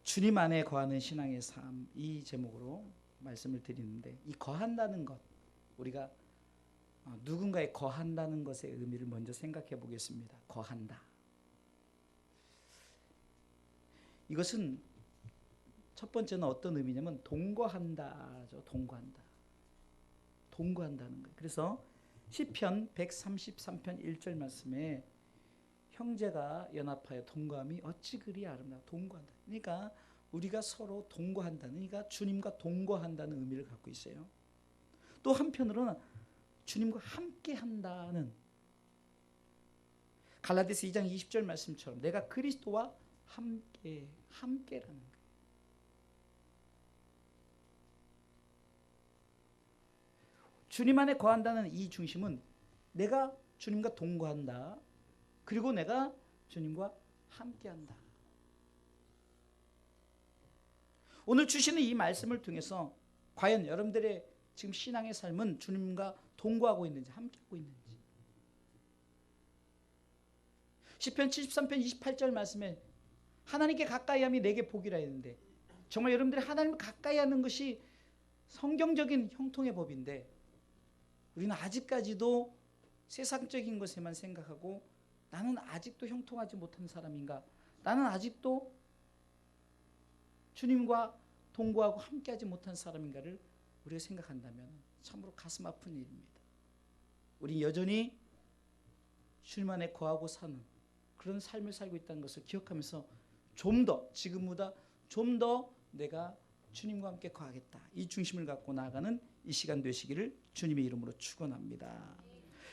주님 안에 거하는 신앙의 삶, 이 제목으로 말씀을 드리는데, 이 거한다는 것, 우리가 누군가에 거한다는 것의 의미를 먼저 생각해 보겠습니다. 거한다. 이것은 첫 번째는 어떤 의미냐면 동거한다죠. 동거한다. 동거한다는 거예요. 그래서 시편 133편 1절 말씀에 형제가 연합하여 동거함이 어찌 그리 아름다워. 동거한다. 그러니까 우리가 서로 동거한다는, 그러니까 주님과 동거한다는 의미를 갖고 있어요. 또 한편으로는 주님과 함께 한다는, 갈라디아서 2장 20절 말씀처럼 내가 그리스도와 함께라는 거예요. 주님 안에 거한다는 이 중심은 내가 주님과 동거한다. 그리고 내가 주님과 함께한다. 오늘 주시는 이 말씀을 통해서 과연 여러분들의 지금 신앙의 삶은 주님과 동거하고 있는지, 함께하고 있는지. 시편 73편 28절 말씀에 하나님께 가까이함이 내게 복이라 했는데, 정말 여러분들이 하나님을 가까이 하는 것이 성경적인 형통의 법인데, 우리는 아직까지도 세상적인 것에만 생각하고, 나는 아직도 형통하지 못한 사람인가, 나는 아직도 주님과 동거하고 함께하지 못한 사람인가를 우리가 생각한다면 참으로 가슴 아픈 일입니다. 우리 여전히 주님 안에 거하고 사는 그런 삶을 살고 있다는 것을 기억하면서 좀 더, 지금보다 좀 더 내가 주님과 함께 거하겠다, 이 중심을 갖고 나아가는 이 시간 되시기를 주님의 이름으로 축원합니다.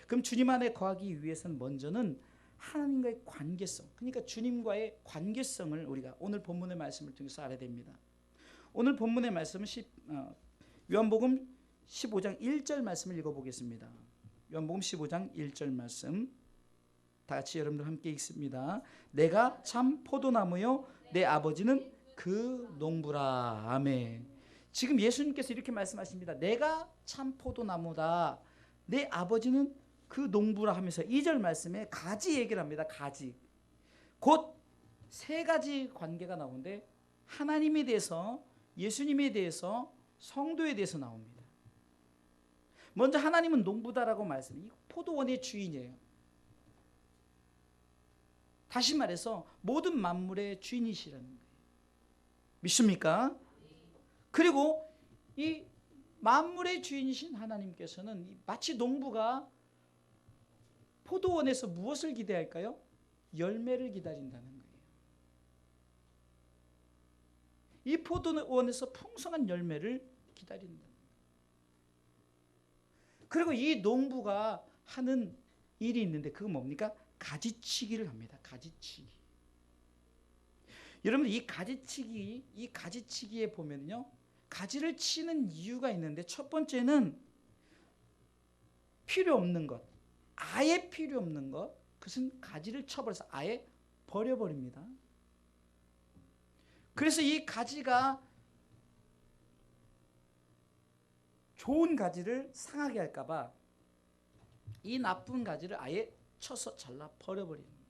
그럼 주님 안에 거하기 위해서는 먼저는 하나님과의 관계성, 그러니까 주님과의 관계성을 우리가 오늘 본문의 말씀을 통해서 알아야 됩니다. 오늘 본문의 말씀은 요한복음 15장 1절 말씀을 읽어보겠습니다. 요한복음 15장 1절 말씀 다 같이 여러분들 함께 읽습니다. 내가 참 포도나무요 내 아버지는 그 농부라. 아멘. 지금 예수님께서 이렇게 말씀하십니다. 내가 참 포도나무다, 내 아버지는 그 농부라 하면서 2절 말씀에 가지 얘기를 합니다. 가지. 곧 세 가지 관계가 나오는데, 하나님에 대해서, 예수님에 대해서, 성도에 대해서 나옵니다. 먼저 하나님은 농부다라고 말씀해요. 포도원의 주인이에요. 다시 말해서 모든 만물의 주인이시라는 거예요. 믿습니까? 그리고 이 만물의 주인이신 하나님께서는 마치 농부가 포도원에서 무엇을 기대할까요? 열매를 기다린다는 거예요. 이 포도원에서 풍성한 열매를 기다린다. 그리고 이 농부가 하는 일이 있는데, 그건 뭡니까? 가지치기를 합니다. 가지치기. 여러분, 이 가지치기에 보면요, 가지를 치는 이유가 있는데, 첫 번째는 필요 없는 것, 아예 필요 없는 것, 그것은 가지를 쳐버려서 아예 버려버립니다. 그래서 이 가지가 좋은 가지를 상하게 할까봐 이 나쁜 가지를 아예 쳐서 잘라 버려버리는 거예요.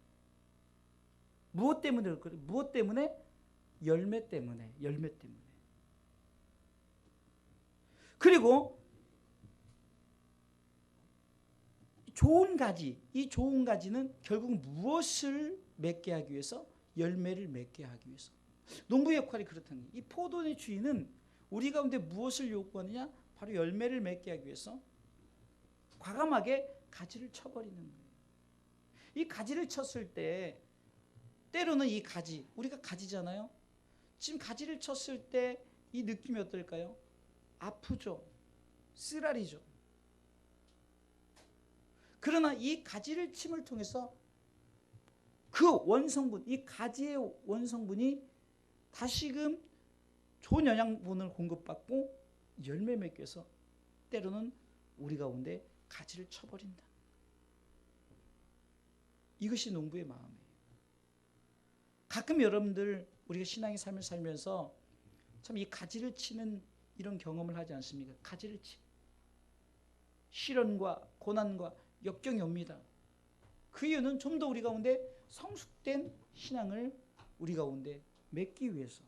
무엇 때문에 그럴까요? 무엇 때문에? 열매 때문에. 열매 때문에. 그리고 좋은 가지, 이 좋은 가지는 결국 무엇을 맺게 하기 위해서? 열매를 맺게 하기 위해서. 농부의 역할이 그렇다는 거예요. 이 포도원의 주인은 우리 가운데 무엇을 요구하느냐? 바로 열매를 맺게 하기 위해서 과감하게 가지를 쳐버리는 거예요. 이 가지를 쳤을 때, 때로는 이 가지, 우리가 가지잖아요. 지금 가지를 쳤을 때 이 느낌이 어떨까요? 아프죠. 쓰라리죠. 그러나 이 가지를 침을 통해서 그 원성분, 이 가지의 원성분이 다시금 좋은 영양분을 공급받고 열매 맺기 위해서 때로는 우리 가운데 가지를 쳐버린다. 이것이 농부의 마음이에요. 가끔 여러분들, 우리가 신앙의 삶을 살면서 참 이 가지를 치는 이런 경험을 하지 않습니까? 가지를 치고 시련과 고난과 역경이 옵니다. 그 이유는 좀 더 우리 가운데 성숙된 신앙을 우리 가운데 맺기 위해서,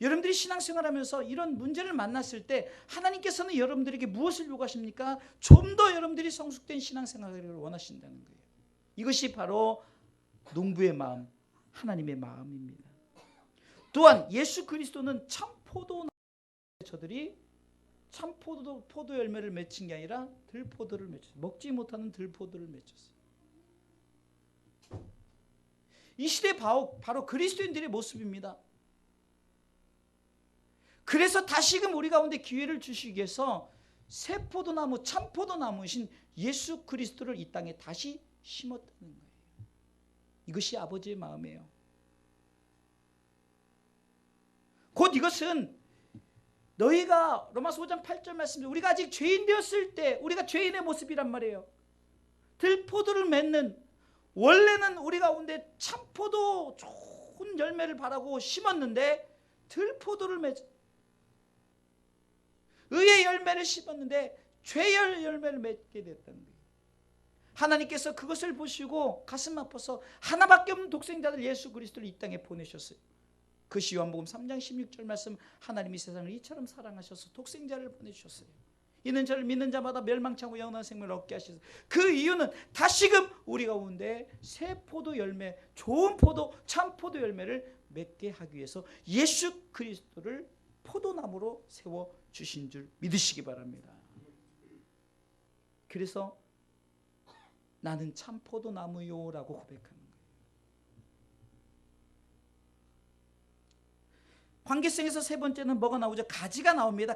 여러분들이 신앙생활하면서 이런 문제를 만났을 때 하나님께서는 여러분들에게 무엇을 요구하십니까? 좀 더 여러분들이 성숙된 신앙생활을 원하신다는 거예요. 이것이 바로 농부의 마음, 하나님의 마음입니다. 또한 예수 그리스도는 참 포도나무, 저들이 참 포도 열매를 맺힌 게 아니라 들포도를 맺혔어요. 먹지 못하는 들포도를 맺혔어요. 이 시대 바로 그리스도인들의 모습입니다. 그래서 다시금 우리 가운데 기회를 주시기 위해서 새 포도나무, 참 포도나무이신 예수 그리스도를 이 땅에 다시 심었다는 거예요. 이것이 아버지의 마음이에요. 곧 이것은 너희가 로마서 5장 8절 말씀대로 우리가 아직 죄인 되었을 때 우리가 죄인의 모습이란 말이에요. 들포도를 맺는, 원래는 우리 가운데 참포도 좋은 열매를 바라고 심었는데 들포도를 의의 열매를 심었는데 죄의 열매를 맺게 됐다는 거예요. 하나님께서 그것을 보시고 가슴 아파서 하나밖에 없는 독생자들 예수 그리스도를 이 땅에 보내셨어요. 그것이 요한복음 3장 16절 말씀, 하나님이 세상을 이처럼 사랑하셔서 독생자를 보내주셨어요. 이는 저를 믿는 자마다 멸망치 않고 영원한 생명을 얻게 하시소서. 그 이유는 다시금 우리 가운데 새 포도 열매, 좋은 포도, 참 포도 열매를 맺게 하기 위해서 예수 그리스도를 포도나무로 세워주신 줄 믿으시기 바랍니다. 그래서 나는 참 포도나무요라고 고백하는 거예요. 관계성에서 세 번째는 뭐가 나오죠? 가지가 나옵니다.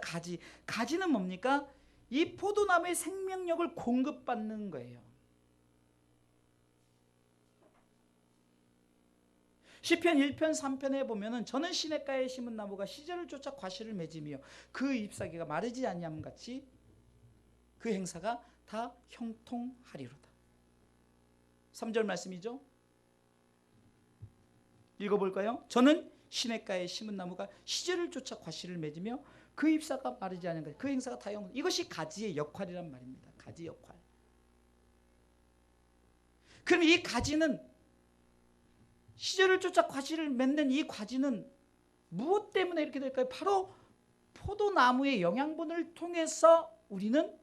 가지는 뭡니까? 이 포도나무의 생명력을 공급받는 거예요. 시편 1편 3편에 보면은 저는 시냇가에 심은 나무가 시절을 쫓아 과실을 맺으며 그 잎사귀가 마르지 아니함 같이 그 행사가 다 형통하리로다. 3절 말씀이죠. 읽어볼까요? 저는 시냇가에 심은 나무가 시절을 쫓아 과실을 맺으며 그 잎사가 마르지 않은 것, 그 행사가 다 영. 이것이 가지의 역할이란 말입니다. 가지 역할. 그럼 이 가지는 시절을 쫓아 과실을 맺는 이 가지는 무엇 때문에 이렇게 될까요? 바로 포도나무의 영양분을 통해서 우리는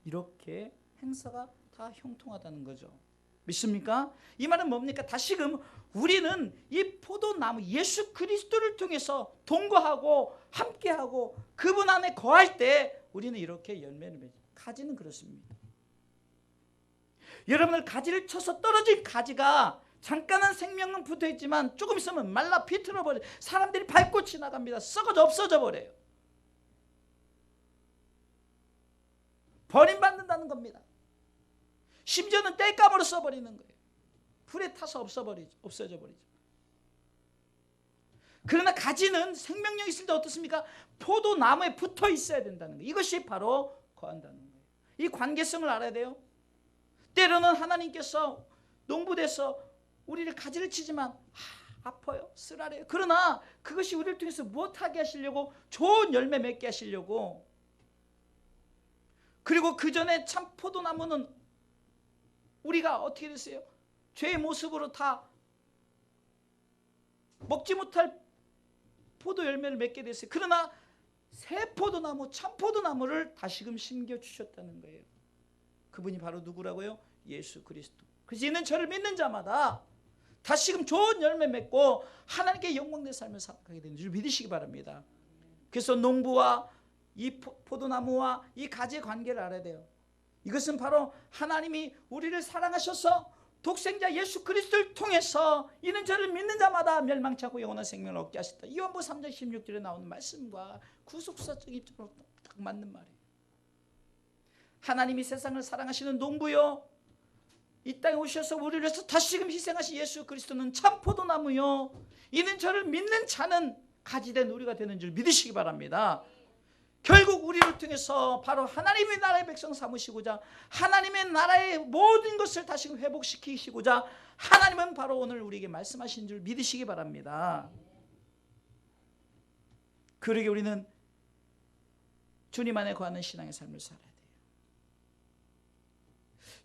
이렇게 행사가 다 형통하다는 거죠. 믿습니까? 이 말은 뭡니까? 다시금 우리는 이 포도나무 예수 그리스도를 통해서 동거하고 함께하고 그분 안에 거할 때 우리는 이렇게 열매를 맺어요. 가지는 그렇습니다. 여러분들 가지를 쳐서 떨어진 가지가 잠깐은 생명은 붙어있지만 조금 있으면 말라 비틀어버려요. 사람들이 밟고 지나갑니다. 썩어져 없어져 버려요. 버림받는다는 겁니다. 심지어는 땔감으로 써버리는 거예요. 불에 타서 없어져 버리죠. 그러나 가지는 생명력 있을 때 어떻습니까? 포도나무에 붙어 있어야 된다는 거예요. 이것이 바로 거한다는 거예요. 이 관계성을 알아야 돼요. 때로는 하나님께서 농부돼서 우리를 가지를 치지만 아파요, 쓰라려요. 그러나 그것이 우리를 통해서 무엇하게 하시려고? 좋은 열매 맺게 하시려고. 그리고 그 전에 참 포도나무는 우리가 어떻게 됐어요? 죄의 모습으로 다 먹지 못할 포도 열매를 맺게 됐어요. 그러나 새 포도나무, 참 포도나무를 다시금 심겨주셨다는 거예요. 그분이 바로 누구라고요? 예수 그리스도. 그래서 이는 저를 믿는 자마다 다시금 좋은 열매 맺고 하나님께 영광된 삶을 살아가게 되는 줄 믿으시기 바랍니다. 그래서 농부와 이 포도나무와 이 가지의 관계를 알아야 돼요. 이것은 바로 하나님이 우리를 사랑하셔서 독생자 예수 그리스도를 통해서 이는 저를 믿는 자마다 멸망치 않고 영원한 생명을 얻게 하셨다. 요한복음 3장 16절에 나오는 말씀과 구속사적 입장으로 딱 맞는 말이에요. 하나님이 세상을 사랑하시는 농부요, 이 땅에 오셔서 우리를 위해서 다시금 희생하신 예수 그리스도는 참 포도나무요, 이는 저를 믿는 자는 가지된 우리가 되는 줄 믿으시기 바랍니다. 결국 우리를 통해서 바로 하나님의 나라의 백성 삼으시고자 하나님의 나라의 모든 것을 다시금 회복시키시고자 하나님은 바로 오늘 우리에게 말씀하신 줄 믿으시기 바랍니다. 그러게 우리는 주님 안에 거하는 신앙의 삶을 살아야 돼요.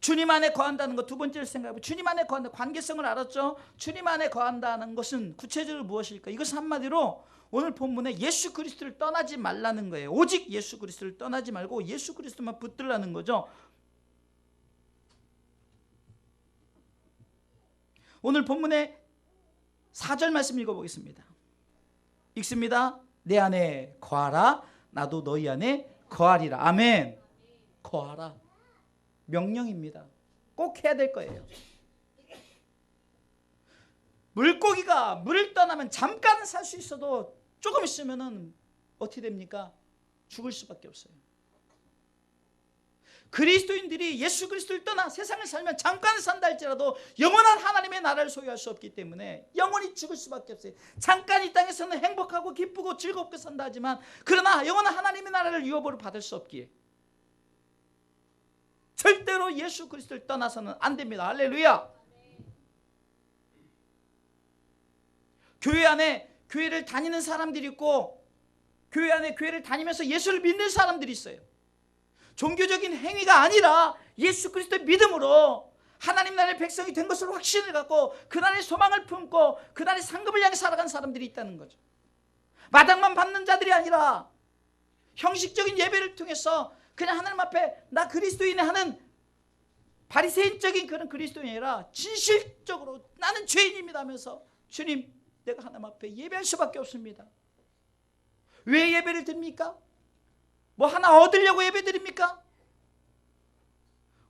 주님 안에 거한다는 것, 두 번째를 생각해보고 주님 안에 거한다. 관계성을 알았죠? 주님 안에 거한다는 것은 구체적으로 무엇일까? 이것은 한마디로 오늘 본문에 예수 그리스도를 떠나지 말라는 거예요. 오직 예수 그리스도를 떠나지 말고 예수 그리스도만 붙들라는 거죠. 오늘 본문의 4절 말씀 읽어보겠습니다. 읽습니다. 내 안에 거하라, 나도 너희 안에 거하리라. 아멘. 거하라. 명령입니다. 꼭 해야 될 거예요. 물고기가 물을 떠나면 잠깐은 살 수 있어도 조금 있으면은 어떻게 됩니까? 죽을 수밖에 없어요. 그리스도인들이 예수 그리스도를 떠나 세상을 살면 잠깐 산다 할지라도 영원한 하나님의 나라를 소유할 수 없기 때문에 영원히 죽을 수밖에 없어요. 잠깐 이 땅에서는 행복하고 기쁘고 즐겁게 산다 하지만 그러나 영원한 하나님의 나라를 유업으로 받을 수 없기에 절대로 예수 그리스도를 떠나서는 안 됩니다. 할렐루야. 교회 안에 교회를 다니는 사람들이 있고 교회 안에 교회를 다니면서 예수를 믿는 사람들이 있어요. 종교적인 행위가 아니라 예수 그리스도의 믿음으로 하나님 나라의 백성이 된 것을 확신을 갖고 그날의 소망을 품고 그날의 상급을 향해 살아간 사람들이 있다는 거죠. 마당만 받는 자들이 아니라 형식적인 예배를 통해서 그냥 하나님 앞에 나 그리스도인이 하는 바리새인적인 그런 그리스도인이 아니라 진실적으로 나는 죄인입니다 하면서 주님 내가 하나님 앞에 예배할 수밖에 없습니다. 왜 예배를 드립니까? 뭐 하나 얻으려고 예배 드립니까?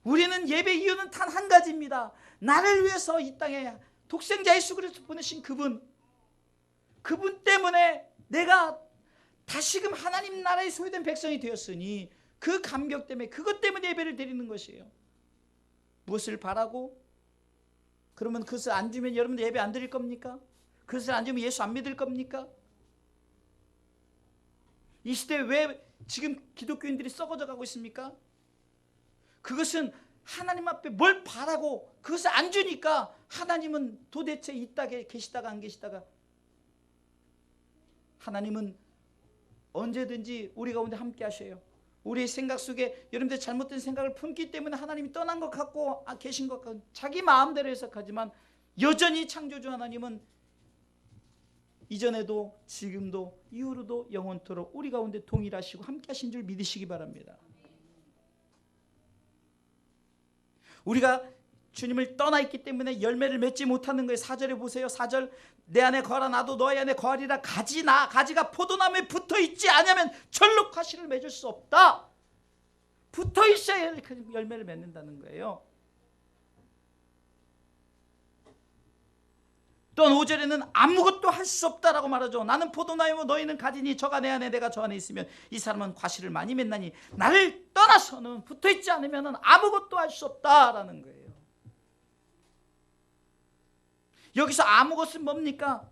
우리는 예배 이유는 단 한 가지입니다. 나를 위해서 이 땅에 독생자 예수 그리스도 보내신 그분 때문에 내가 다시금 하나님 나라의 소유된 백성이 되었으니 그 감격 때문에 그것 때문에 예배를 드리는 것이에요. 무엇을 바라고? 그러면 그것을 안 주면 여러분들 예배 안 드릴 겁니까? 그것을 안 주면 예수 안 믿을 겁니까? 이 시대에 왜 지금 기독교인들이 썩어져 가고 있습니까? 그것은 하나님 앞에 뭘 바라고 그것을 안 주니까 하나님은 도대체 이 땅에 계시다가 안 계시다가 하나님은 언제든지 우리 가운데 함께 하셔요. 우리의 생각 속에 여러분들 잘못된 생각을 품기 때문에 하나님이 떠난 것 같고 계신 것 같고 자기 마음대로 해석하지만 여전히 창조주 하나님은 이전에도 지금도 이후로도 영원토록 우리 가운데 동일하시고 함께 하신 줄 믿으시기 바랍니다. 우리가 주님을 떠나 있기 때문에 열매를 맺지 못하는 거예요. 4절에 보세요. 4절 내 안에 거하라 나도 너희 안에 거하리라. 가지가 포도나무에 붙어있지 않으면 절로 과실을 맺을 수 없다. 붙어있어야 열매를 맺는다는 거예요. 또 5절에는 아무것도 할 수 없다라고 말하죠. 나는 포도나무요 너희는 가지니 저가 내 안에 내가 저 안에 있으면 이 사람은 과실을 많이 맺나니 나를 떠나서는 붙어있지 않으면 아무것도 할 수 없다라는 거예요. 여기서 아무것은 뭡니까?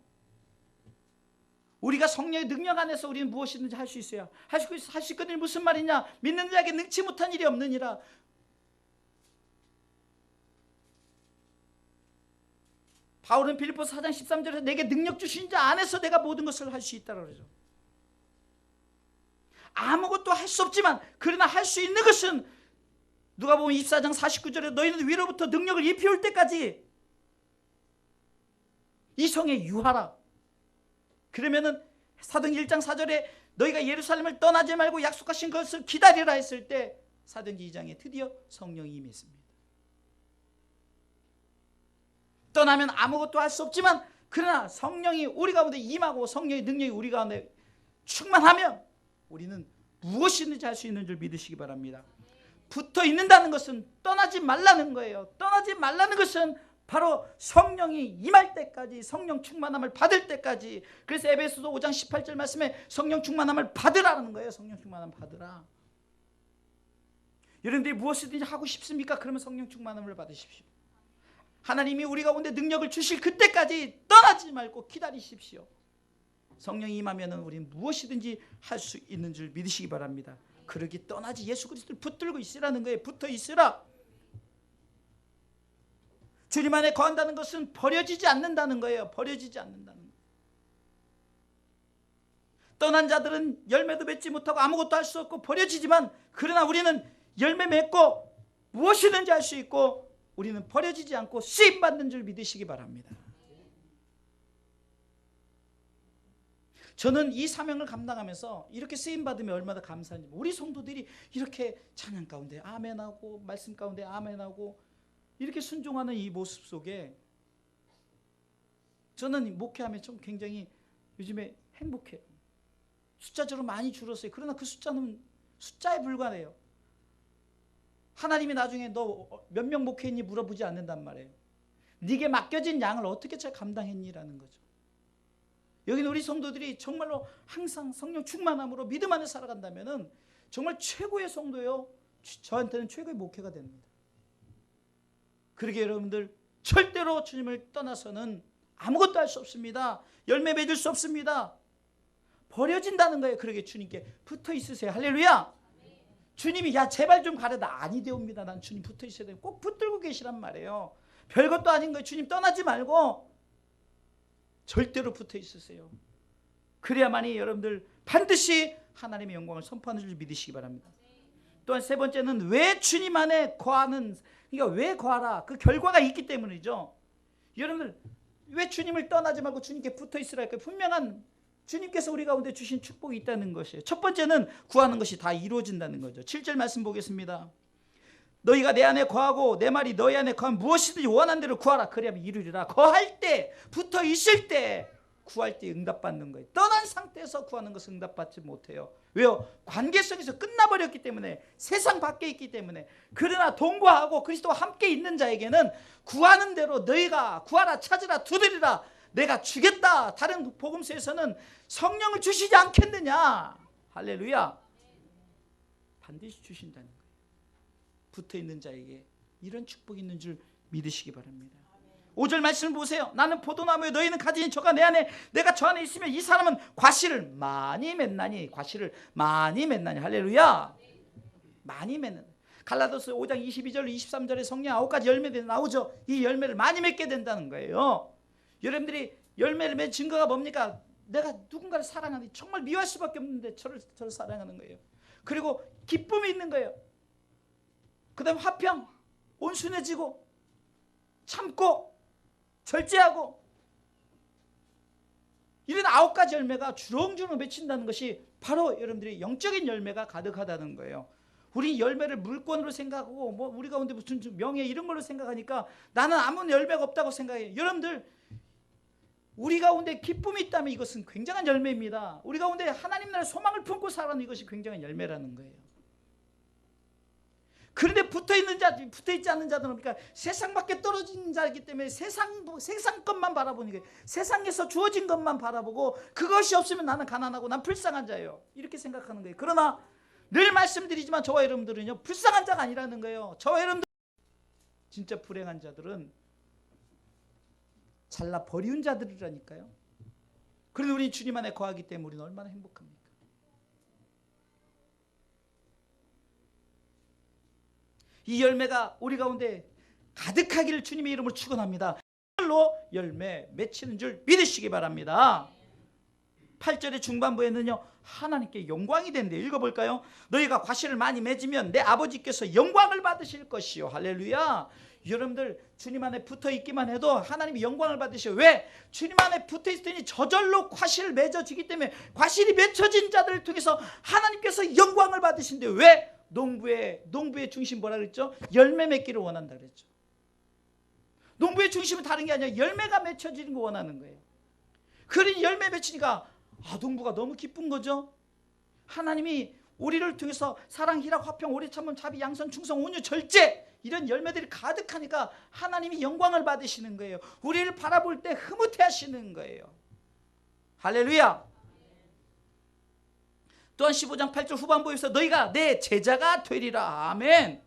우리가 성령의 능력 안에서 우리는 무엇이든지 할 수 있어요. 할 수 있거든요. 무슨 말이냐? 믿는 자에게 능치 못한 일이 없느니라. 바울은 빌립보서 4장 13절에서 내게 능력 주신 자 안에서 내가 모든 것을 할 수 있다고 그러죠. 아무것도 할 수 없지만 그러나 할 수 있는 것은 누가복음 24장 49절에 너희는 위로부터 능력을 입혀올 때까지 이 성에 유하라. 그러면은 사도행전 1장 4절에 너희가 예루살렘을 떠나지 말고 약속하신 것을 기다리라 했을 때 사도행전 2장에 드디어 성령이 임했습니다. 떠나면 아무것도 할 수 없지만 그러나 성령이 우리 가운데 임하고 성령의 능력이 우리 가운데 충만하면 우리는 무엇이든지 할 수 있는 줄 믿으시기 바랍니다. 붙어 있는다는 것은 떠나지 말라는 거예요. 떠나지 말라는 것은 바로 성령이 임할 때까지 성령 충만함을 받을 때까지. 그래서 에베소서 5장 18절 말씀에 성령 충만함을 받으라는 거예요. 성령 충만함 받으라. 여러분들이 무엇이든지 하고 싶습니까? 그러면 성령 충만함을 받으십시오. 하나님이 우리 가운데 능력을 주실 그때까지 떠나지 말고 기다리십시오. 성령이 임하면 우리는 무엇이든지 할 수 있는 줄 믿으시기 바랍니다. 그러기 떠나지 예수 그리스도를 붙들고 있으라는 거예요. 붙어 있으라. 주님 안에 거한다는 것은 버려지지 않는다는 거예요. 버려지지 않는다는 거예요. 떠난 자들은 열매도 맺지 못하고 아무것도 할 수 없고 버려지지만 그러나 우리는 열매 맺고 무엇이든지 할 수 있고 우리는 버려지지 않고 쓰임받는 줄 믿으시기 바랍니다. 저는 이 사명을 감당하면서 이렇게 쓰임받으면 얼마나 감사한지, 우리 성도들이 이렇게 찬양 가운데 아멘하고 말씀 가운데 아멘하고 이렇게 순종하는 이 모습 속에 저는 목회하면 좀 굉장히 요즘에 행복해요. 숫자적으로 많이 줄었어요. 그러나 그 숫자는 숫자에 불과해요. 하나님이 나중에 너 몇 명 목회했니 물어보지 않는단 말이에요. 네게 맡겨진 양을 어떻게 잘 감당했니라는 거죠. 여기는 우리 성도들이 정말로 항상 성령 충만함으로 믿음 안에 살아간다면 정말 최고의 성도요, 저한테는 최고의 목회가 됩니다. 그러게 여러분들 절대로 주님을 떠나서는 아무것도 할 수 없습니다. 열매 맺을 수 없습니다. 버려진다는 거예요. 그러게 주님께 붙어 있으세요. 할렐루야. 주님이 야 제발 좀 가려다 아니되옵니다. 난 주님 붙어 있어야 돼요. 꼭 붙들고 계시란 말이에요. 별것도 아닌 거예요. 주님 떠나지 말고 절대로 붙어 있으세요. 그래야만이 여러분들 반드시 하나님의 영광을 선포하는 줄 믿으시기 바랍니다. 또한 세 번째는 왜 주님 안에 거하는, 그러니까 왜 거하라, 그 결과가 있기 때문이죠. 여러분들 왜 주님을 떠나지 말고 주님께 붙어 있으랄까요? 분명한 주님께서 우리 가운데 주신 축복이 있다는 것이에요. 첫 번째는 구하는 것이 다 이루어진다는 거죠. 7절 말씀 보겠습니다. 너희가 내 안에 거하고 내 말이 너희 안에 거하면 무엇이든지 원하는 대로 구하라. 그래야만 이루리라. 거할 때, 붙어 있을 때, 구할 때 응답받는 거예요. 떠난 상태에서 구하는 것은 응답받지 못해요. 왜요? 관계성에서 끝나버렸기 때문에, 세상 밖에 있기 때문에. 그러나 동거하고 그리스도와 함께 있는 자에게는 구하는 대로 너희가 구하라, 찾으라, 두드리라, 내가 주겠다. 다른 복음서에서는 성령을 주시지 않겠느냐. 할렐루야. 반드시 주신다는 거예요. 붙어있는 자에게 이런 축복이 있는 줄 믿으시기 바랍니다. 5절 말씀을 보세요. 나는 포도나무에 너희는 가지니 저가 내 안에 내가 저 안에 있으면 이 사람은 과실을 많이 맺나니. 과실을 많이 맺나니. 할렐루야. 많이 맺는. 갈라디아서 5장 22절 23절에 성령 9가지 열매들이 나오죠. 이 열매를 많이 맺게 된다는 거예요. 여러분들이 열매를 맺은 증거가 뭡니까? 내가 누군가를 사랑하는, 정말 미워할 수밖에 없는데 저를 사랑하는 거예요. 그리고 기쁨이 있는 거예요. 그 다음 화평, 온순해지고 참고 절제하고, 이런 9가지 열매가 주렁주렁 맺힌다는 것이 바로 여러분들이 영적인 열매가 가득하다는 거예요. 우리 열매를 물건으로 생각하고 뭐 우리 가운데 무슨 명예 이런 걸로 생각하니까 나는 아무 열매가 없다고 생각해요. 여러분들 우리 가운데 기쁨이 있다면 이것은 굉장한 열매입니다. 우리 가운데 하나님 나라의 소망을 품고 살아가는 이것이 굉장한 열매라는 거예요. 그런데 붙어있는 자, 붙어있지 않는 자들은 그러니까 세상 밖에 떨어진 자이기 때문에 세상 것만 바라보는 거예요. 세상에서 주어진 것만 바라보고 그것이 없으면 나는 가난하고 난 불쌍한 자예요. 이렇게 생각하는 거예요. 그러나 늘 말씀드리지만 저와 여러분들은요, 불쌍한 자가 아니라는 거예요. 저와 여러분들 진짜 불행한 자들은 잘라 버리운 자들이라니까요. 그런데 우리 주님 안에 거하기 때문에 우리는 얼마나 행복합니까? 이 열매가 우리 가운데 가득하기를 주님의 이름으로 축원합니다. 이걸로 열매 맺히는 줄 믿으시기 바랍니다. 8절의 중반부에는요, 하나님께 영광이 된대요. 읽어볼까요? 너희가 과실을 많이 맺으면 내 아버지께서 영광을 받으실 것이요. 할렐루야. 여러분들 주님 안에 붙어 있기만 해도 하나님이 영광을 받으셔요. 왜? 주님 안에 붙어 있으니 저절로 과실을 맺어지기 때문에 과실이 맺혀진 자들을 통해서 하나님께서 영광을 받으신대요. 왜? 농부의 중심 뭐라 그랬죠? 열매 맺기를 원한다 그랬죠. 농부의 중심은 다른 게 아니라 열매가 맺혀지는 거 원하는 거예요. 그러니 열매 맺히니까 농부가 너무 기쁜 거죠. 하나님이 우리를 통해서 사랑, 희락, 화평, 오래 참음, 자비, 양선, 충성, 온유, 절제 이런 열매들이 가득하니까 하나님이 영광을 받으시는 거예요. 우리를 바라볼 때 흐뭇해 하시는 거예요. 할렐루야. 또한 15장 8절 후반부에서 너희가 내 제자가 되리라. 아멘.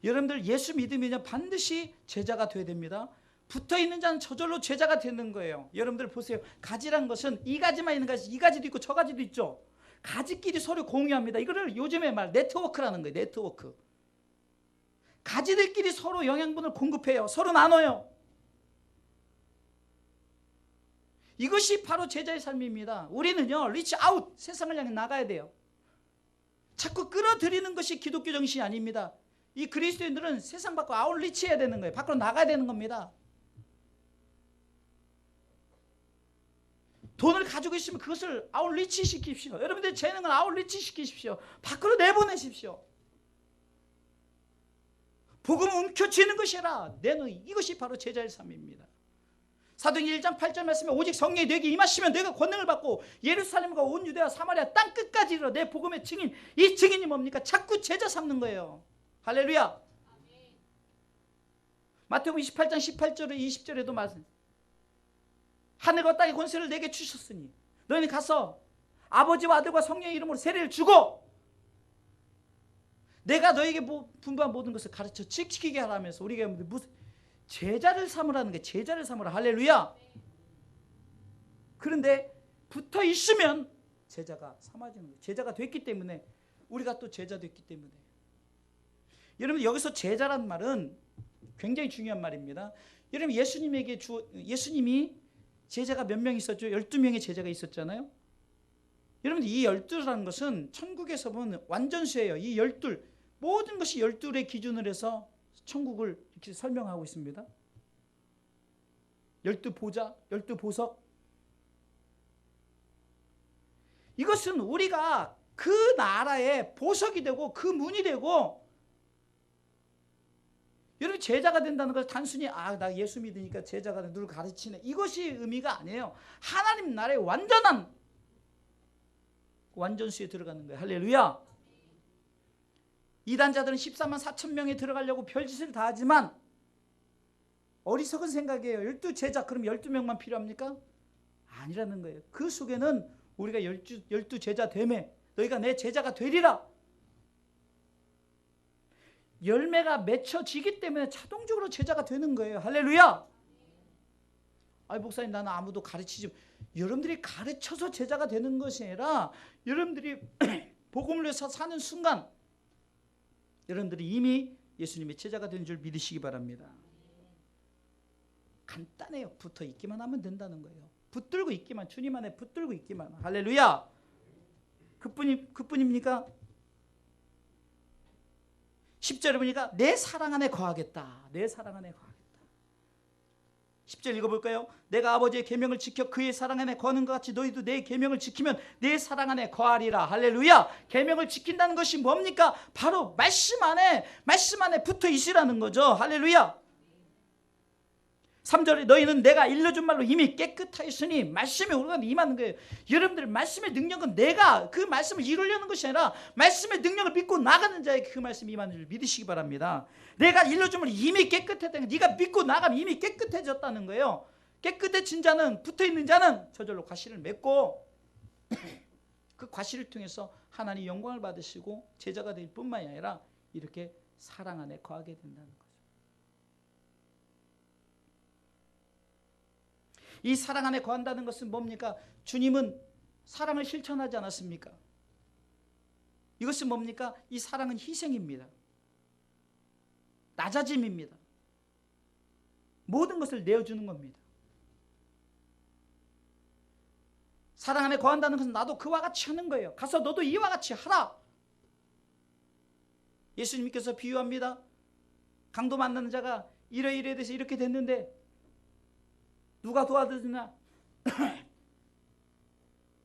여러분들 예수 믿으면 반드시 제자가 되어야 됩니다. 붙어있는 자는 저절로 제자가 되는 거예요. 여러분들 보세요. 가지란 것은 이 가지만 있는 가지, 이 가지도 있고 저 가지도 있죠. 가지끼리 서로 공유합니다. 이거를 요즘에 말 네트워크라는 거예요. 네트워크. 가지들끼리 서로 영양분을 공급해요. 서로 나눠요. 이것이 바로 제자의 삶입니다. 우리는요, 리치 아웃, 세상을 향해 나가야 돼요. 자꾸 끌어들이는 것이 기독교 정신이 아닙니다. 이 그리스도인들은 세상 밖으로 아웃리치해야 되는 거예요. 밖으로 나가야 되는 겁니다. 돈을 가지고 있으면 그것을 아웃리치 시키십시오. 여러분들 재능을 아웃리치 시키십시오. 밖으로 내보내십시오. 복음을 움켜쥐는 것이라. 이것이 바로 제자의 삶입니다. 사도행전 1장 8절 말씀에 오직 성령이 내게 임하시면 내가 권능을 받고 예루살렘과 온 유대와 사마리아 땅 끝까지 이르러 내 복음의 증인. 이 증인이 뭡니까? 자꾸 제자 삼는 거예요. 할렐루야. 마태복음 28장 18절에 20절에도 말씀. 하늘과 땅의 권세를 내게 주셨으니 너희는 가서 아버지와 아들과 성령의 이름으로 세례를 주고 내가 너에게 분부한 모든 것을 가르쳐 지키게 하라면서 우리가 무슨 제자를 삼으라는 게 제자를 삼으라. 할렐루야. 그런데 붙어 있으면 제자가 삼아지는 거예요. 제자가 됐기 때문에 우리가 또 제자 됐기 때문에. 여러분 여기서 제자란 말은 굉장히 중요한 말입니다. 여러분 예수님이 제자가 몇 명 있었죠? 12명의 제자가 있었잖아요. 여러분 이 12라는 것은 천국에서 보면 완전수예요. 이 12 모든 것이 12의 기준을 해서 천국을 이렇게 설명하고 있습니다. 12보좌, 12보석. 이것은 우리가 그 나라의 보석이 되고 그 문이 되고 여러분 제자가 된다는 걸 단순히 나 예수 믿으니까 제자가 누를 가르치네 이것이 의미가 아니에요. 하나님 나라의 완전한 완전수에 들어가는 거예요. 할렐루야. 이단자들은 14만 4천 명에 들어가려고 별짓을 다 하지만 어리석은 생각이에요. 12제자 그럼 12명만 필요합니까? 아니라는 거예요. 그 속에는 우리가 12제자 되매 너희가 내 제자가 되리라. 열매가 맺혀지기 때문에 자동적으로 제자가 되는 거예요. 할렐루야. 목사님 나는 아무도 가르치지. 여러분들이 가르쳐서 제자가 되는 것이 아니라 여러분들이 복음을 위해서 사는 순간 여러분들이 이미 예수님의 제자가 된 줄 믿으시기 바랍니다. 간단해요. 붙어 있기만 하면 된다는 거예요. 붙들고 있기만, 주님 안에 붙들고 있기만. 할렐루야. 그뿐입니까? 10절에 보니까 내 사랑 안에 거하겠다. 내 사랑 안에 거하겠다. 10절 읽어볼까요? 내가 아버지의 계명을 지켜 그의 사랑 안에 거하는 것 같이 너희도 내 계명을 지키면 내 사랑 안에 거하리라. 할렐루야. 계명을 지킨다는 것이 뭡니까? 바로 말씀 안에 붙어 있으라는 거죠. 할렐루야. 3절에 너희는 내가 일러준 말로 이미 깨끗하였으니 말씀에 우리가 임하는 거예요. 여러분들 말씀의 능력은 내가 그 말씀을 이루려는 것이 아니라 말씀의 능력을 믿고 나가는 자에게 그 말씀이 임하는 줄 믿으시기 바랍니다. 내가 일러준 말로 이미 깨끗했다는 네가 믿고 나가면 이미 깨끗해졌다는 거예요. 깨끗해진 자는 붙어있는 자는 저절로 과실을 맺고 그 과실을 통해서 하나님 영광을 받으시고 제자가 될 뿐만이 아니라 이렇게 사랑 안에 거하게 된다는 거예요. 이 사랑 안에 거한다는 것은 뭡니까? 주님은 사랑을 실천하지 않았습니까? 이것은 뭡니까? 이 사랑은 희생입니다. 낮아짐입니다. 모든 것을 내어주는 겁니다. 사랑 안에 거한다는 것은 나도 그와 같이 하는 거예요. 가서 너도 이와 같이 하라. 예수님께서 비유합니다. 강도 만나는 자가 이래 돼서 이렇게 됐는데 누가 도와주느냐?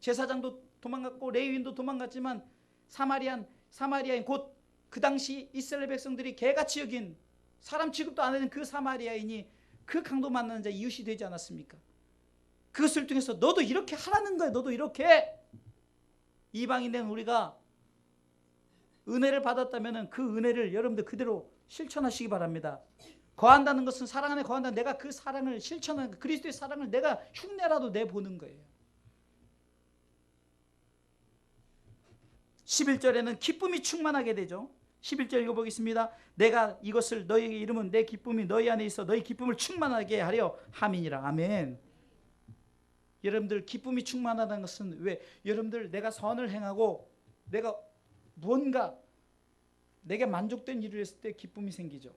제사장도 도망갔고 레위인도 도망갔지만 사마리아인 곧 그 당시 이스라엘 백성들이 개같이 여긴 사람 취급도 안 하는 그 사마리아인이 그 강도 만나는 자 이웃이 되지 않았습니까? 그것을 통해서 너도 이렇게 하라는 거예요. 너도 이렇게. 이방인 된 우리가 은혜를 받았다면 그 은혜를 여러분들 그대로 실천하시기 바랍니다. 거한다는 것은 사랑 안에 거한다. 내가 그 사랑을 실천하는 그리스도의 사랑을 내가 흉내라도 내보는 거예요. 11절에는 기쁨이 충만하게 되죠. 11절 읽어보겠습니다. 내가 이것을 너희에게 이름은 내 기쁨이 너희 안에 있어 너희 기쁨을 충만하게 하려 함이니라. 아멘. 여러분들 기쁨이 충만하다는 것은 왜? 여러분들 내가 선을 행하고 내가 무언가 내게 만족된 일을 했을 때 기쁨이 생기죠.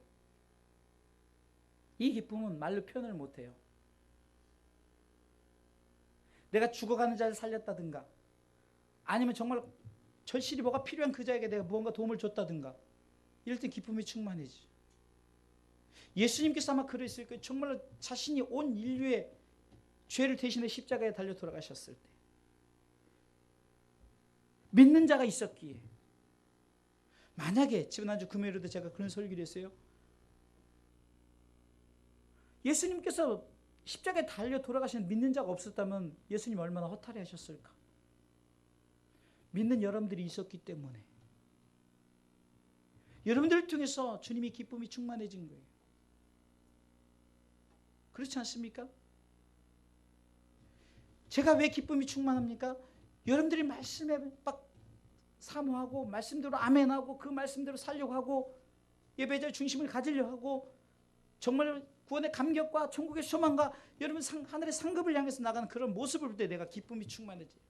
이 기쁨은 말로 표현을 못해요. 내가 죽어가는 자를 살렸다든가 아니면 정말 절실히 뭐가 필요한 그 자에게 내가 무언가 도움을 줬다든가 이럴 때 기쁨이 충만해지. 예수님께서 아마 그랬을 거예요. 정말로 자신이 온 인류의 죄를 대신해 십자가에 달려 돌아가셨을 때 믿는 자가 있었기에, 만약에 지난주 금요일에도 제가 그런 설교를 했어요. 예수님께서 십자가에 달려 돌아가신 믿는 자가 없었다면 예수님 얼마나 허탈해 하셨을까. 믿는 여러분들이 있었기 때문에 여러분들을 통해서 주님이 기쁨이 충만해진 거예요. 그렇지 않습니까? 제가 왜 기쁨이 충만합니까? 여러분들이 말씀에 막 사모하고 말씀대로 아멘하고 그 말씀대로 살려고 하고 예배자의 중심을 가지려 하고 정말 구원의 감격과 천국의 소망과 여러분 하늘의 상급을 향해서 나가는 그런 모습을 볼 때 내가 기쁨이 충만해져요.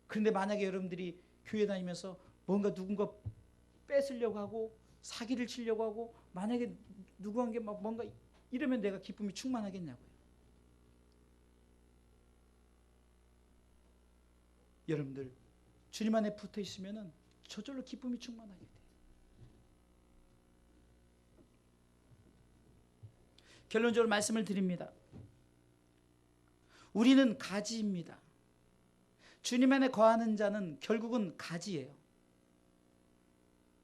그런데 만약에 여러분들이 교회 다니면서 뭔가 누군가 뺏으려고 하고 사기를 치려고 하고 만약에 누구한테 막 뭔가 이러면 내가 기쁨이 충만하겠냐고요. 여러분들 주님 안에 붙어 있으면 저절로 기쁨이 충만하게 돼요. 결론적으로 말씀을 드립니다. 우리는 가지입니다. 주님 안에 거하는 자는 결국은 가지예요.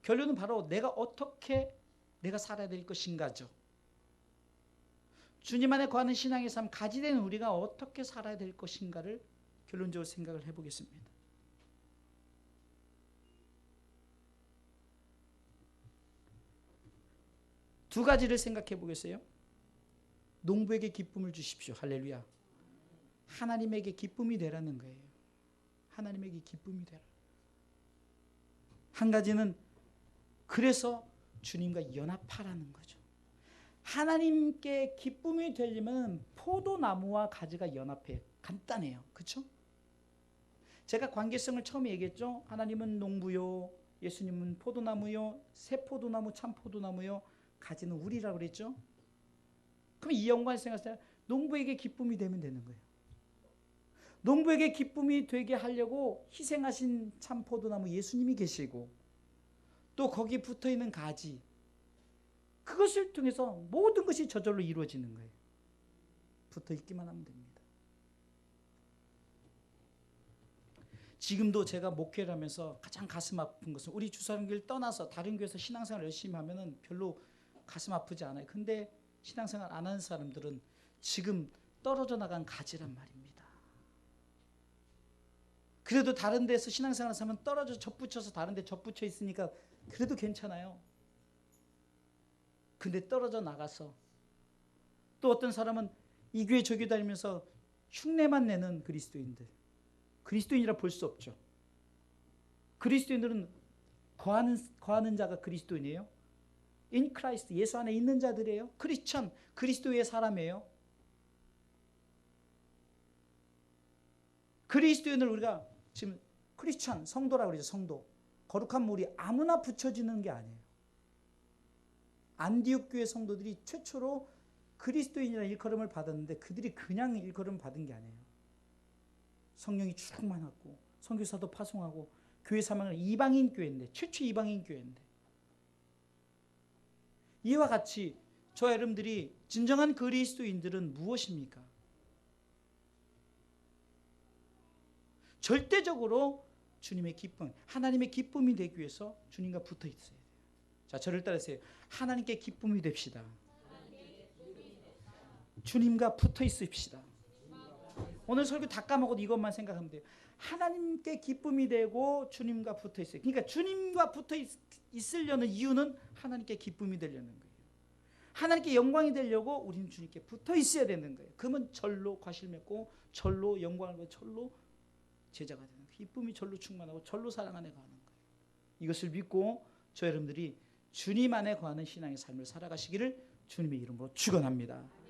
결론은 바로 내가 어떻게 내가 살아야 될 것인가죠. 주님 안에 거하는 신앙의 삶, 가지된 우리가 어떻게 살아야 될 것인가를 결론적으로 생각을 해보겠습니다. 두 가지를 생각해 보겠어요. 농부에게 기쁨을 주십시오. 할렐루야. 하나님에게 기쁨이 되라는 거예요. 하나님에게 기쁨이 되라. 한 가지는 그래서 주님과 연합하라는 거죠. 하나님께 기쁨이 되려면 포도나무와 가지가 연합해요. 간단해요. 그렇죠? 제가 관계성을 처음에 얘기했죠. 하나님은 농부요, 예수님은 포도나무요, 새 포도나무, 참 포도나무요, 가지는 우리라고 그랬죠. 그럼 이 연관을 생각했을 때 농부에게 기쁨이 되면 되는 거예요. 농부에게 기쁨이 되게 하려고 희생하신 참 포도나무 예수님이 계시고 또 거기 붙어있는 가지, 그것을 통해서 모든 것이 저절로 이루어지는 거예요. 붙어있기만 하면 됩니다. 지금도 제가 목회를 하면서 가장 가슴 아픈 것은 우리 주사람교를 떠나서 다른 교회에서 신앙생활 열심히 하면 별로 가슴 아프지 않아요. 근데 신앙생활 안 하는 사람들은 지금 떨어져 나간 가지란 말입니다. 그래도 다른 데서 신앙생활을 하면 떨어져 접붙여서 다른 데 접붙여 있으니까 그래도 괜찮아요. 근데 떨어져 나가서 또 어떤 사람은 이 교회 저 교회 다니면서 흉내만 내는 그리스도인들, 그리스도인이라 볼 수 없죠. 그리스도인들은 거하는 자가 그리스도인이에요. In Christ, 예수 안에 있는 자들이에요. 크리스천, 그리스도의 사람이에요. 그리스도인을 우리가 지금 크리스천, 성도라고 그러죠. 성도. 거룩한 물이 아무나 붙여지는 게 아니에요. 안디옥 교회 성도들이 최초로 그리스도인이라는 일컬음을 받았는데 그들이 그냥 일컬음 받은 게 아니에요. 성령이 충만하고 선교사도 파송하고 교회 사명은 이방인 교회인데, 최초 이방인 교회인데, 이와 같이 저 여러분들이 진정한 그리스도인들은 무엇입니까? 절대적으로 주님의 기쁨, 하나님의 기쁨이 되기 위해서 주님과 붙어 있어야 돼요. 자, 저를 따르세요. 하나님께 기쁨이 됩시다. 주님과 붙어 있읍시다. 오늘 설교 다 까먹어도 이것만 생각하면 돼요. 하나님께 기쁨이 되고 주님과 붙어 있어요. 그러니까 주님과 붙어 있으려는 이유는 하나님께 기쁨이 되려는 거예요. 하나님께 영광이 되려고 우리는 주님께 붙어 있어야 되는 거예요. 그러면 절로 과실 맺고 절로 영광을 받고 절로 제자가 되는 거예요. 기쁨이 절로 충만하고 절로 사랑 안에 거하는 거예요. 이것을 믿고 저 여러분들이 주님 안에 거하는 신앙의 삶을 살아가시기를 주님의 이름으로 축원합니다.